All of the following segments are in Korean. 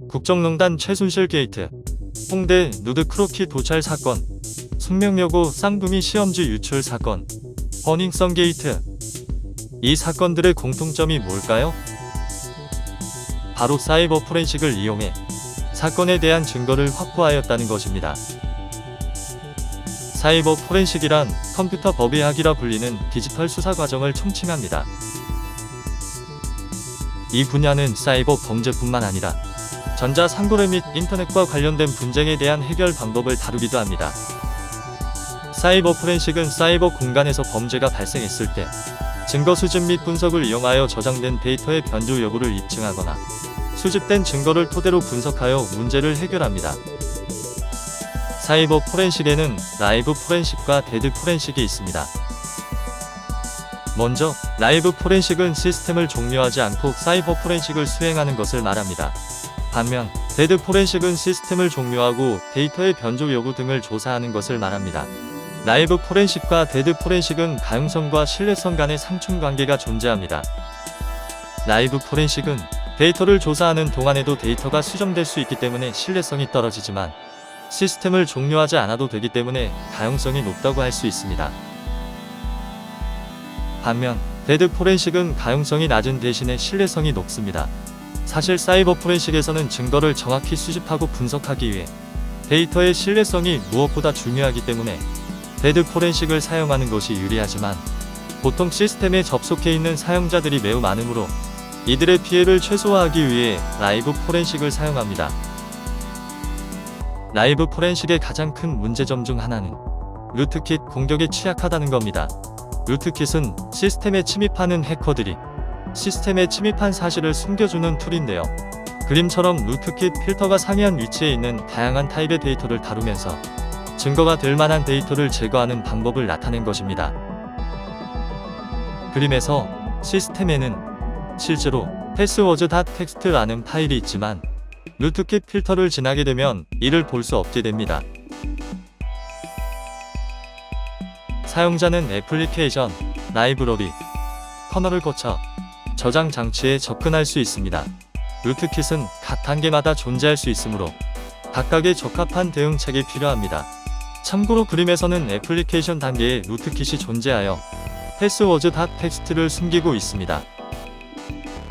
국정농단 최순실 게이트, 홍대 누드 크로키 도찰 사건, 숙명여고 쌍둥이 시험지 유출 사건, 버닝썬 게이트. 이 사건들의 공통점이 뭘까요? 바로 사이버 포렌식을 이용해 사건에 대한 증거를 확보하였다는 것입니다. 사이버 포렌식이란 컴퓨터 법의학이라 불리는 디지털 수사 과정을 총칭합니다. 이 분야는 사이버 범죄뿐만 아니라 전자 상거래 및 인터넷과 관련된 분쟁에 대한 해결 방법을 다루기도 합니다. 사이버 포렌식은 사이버 공간에서 범죄가 발생했을 때 증거 수집 및 분석을 이용하여 저장된 데이터의 변조 여부를 입증하거나 수집된 증거를 토대로 분석하여 문제를 해결합니다. 사이버 포렌식에는 라이브 포렌식과 데드 포렌식이 있습니다. 먼저 라이브 포렌식은 시스템을 종료하지 않고 사이버 포렌식을 수행하는 것을 말합니다. 반면 데드 포렌식은 시스템을 종료하고 데이터의 변조 여부 등을 조사하는 것을 말합니다. 라이브 포렌식과 데드 포렌식은 가용성과 신뢰성 간의 상충관계가 존재합니다. 라이브 포렌식은 데이터를 조사하는 동안에도 데이터가 수정될 수 있기 때문에 신뢰성이 떨어지지만 시스템을 종료하지 않아도 되기 때문에 가용성이 높다고 할 수 있습니다. 반면 데드 포렌식은 가용성이 낮은 대신에 신뢰성이 높습니다. 사실 사이버 포렌식에서는 증거를 정확히 수집하고 분석하기 위해 데이터의 신뢰성이 무엇보다 중요하기 때문에 데드 포렌식을 사용하는 것이 유리하지만 보통 시스템에 접속해 있는 사용자들이 매우 많으므로 이들의 피해를 최소화하기 위해 라이브 포렌식을 사용합니다. 라이브 포렌식의 가장 큰 문제점 중 하나는 루트킷 공격에 취약하다는 겁니다. 루트킷은 시스템에 침입하는 해커들이 시스템에 침입한 사실을 숨겨주는 툴인데요. 그림처럼 루트킷 필터가 상이한 위치에 있는 다양한 타입의 데이터를 다루면서 증거가 될 만한 데이터를 제거하는 방법을 나타낸 것입니다. 그림에서 시스템에는 실제로 패스워드.txt라는 파일이 있지만 루트킷 필터를 지나게 되면 이를 볼 수 없게 됩니다. 사용자는 애플리케이션, 라이브러리, 커널을 거쳐 저장 장치에 접근할 수 있습니다. 루트킷은 각 단계마다 존재할 수 있으므로 각각에 적합한 대응책이 필요합니다. 참고로 그림에서는 애플리케이션 단계에 루트킷이 존재하여 패스워드.txt를 숨기고 있습니다.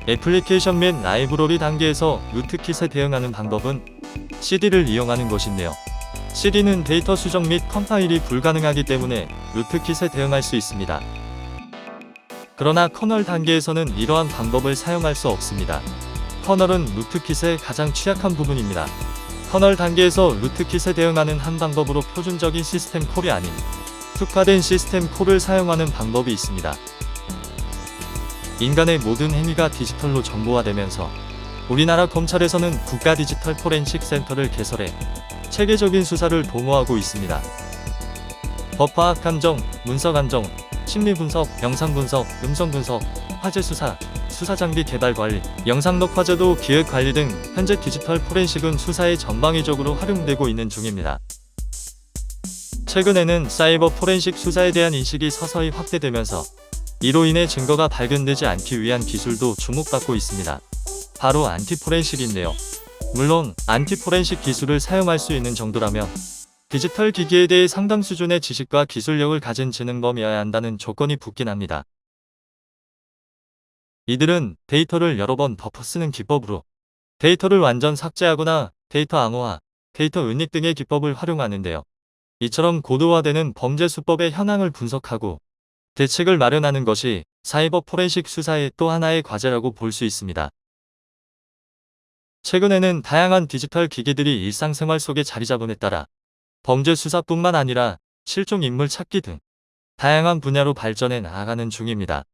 애플리케이션 및 라이브러리 단계에서 루트킷에 대응하는 방법은 CD를 이용하는 것인데요. CD는 데이터 수정 및 컴파일이 불가능하기 때문에 루트킷에 대응할 수 있습니다. 그러나 커널 단계에서는 이러한 방법을 사용할 수 없습니다. 커널은 루트킷의 가장 취약한 부분입니다. 커널 단계에서 루트킷에 대응하는 한 방법으로 표준적인 시스템 콜이 아닌 특화된 시스템 콜을 사용하는 방법이 있습니다. 인간의 모든 행위가 디지털로 정보화되면서 우리나라 검찰에서는 국가 디지털 포렌식 센터를 개설해 체계적인 수사를 도모하고 있습니다. 법화학 감정, 문서 감정, 심리 분석, 영상 분석, 음성 분석, 화재 수사, 수사 장비 개발 관리, 영상 녹화제도 기획 관리 등 현재 디지털 포렌식은 수사에 전방위적으로 활용되고 있는 중입니다. 최근에는 사이버 포렌식 수사에 대한 인식이 서서히 확대되면서 이로 인해 증거가 발견되지 않기 위한 기술도 주목받고 있습니다. 바로 안티포렌식인데요. 물론 안티포렌식 기술을 사용할 수 있는 정도라면 디지털 기기에 대해 상당 수준의 지식과 기술력을 가진 지능범이어야 한다는 조건이 붙긴 합니다. 이들은 데이터를 여러 번 덮어쓰는 기법으로 데이터를 완전 삭제하거나 데이터 암호화, 데이터 은닉 등의 기법을 활용하는데요. 이처럼 고도화되는 범죄 수법의 현황을 분석하고 대책을 마련하는 것이 사이버 포렌식 수사의 또 하나의 과제라고 볼 수 있습니다. 최근에는 다양한 디지털 기기들이 일상생활 속에 자리 잡음에 따라 범죄 수사뿐만 아니라 실종 인물 찾기 등 다양한 분야로 발전해 나아가는 중입니다.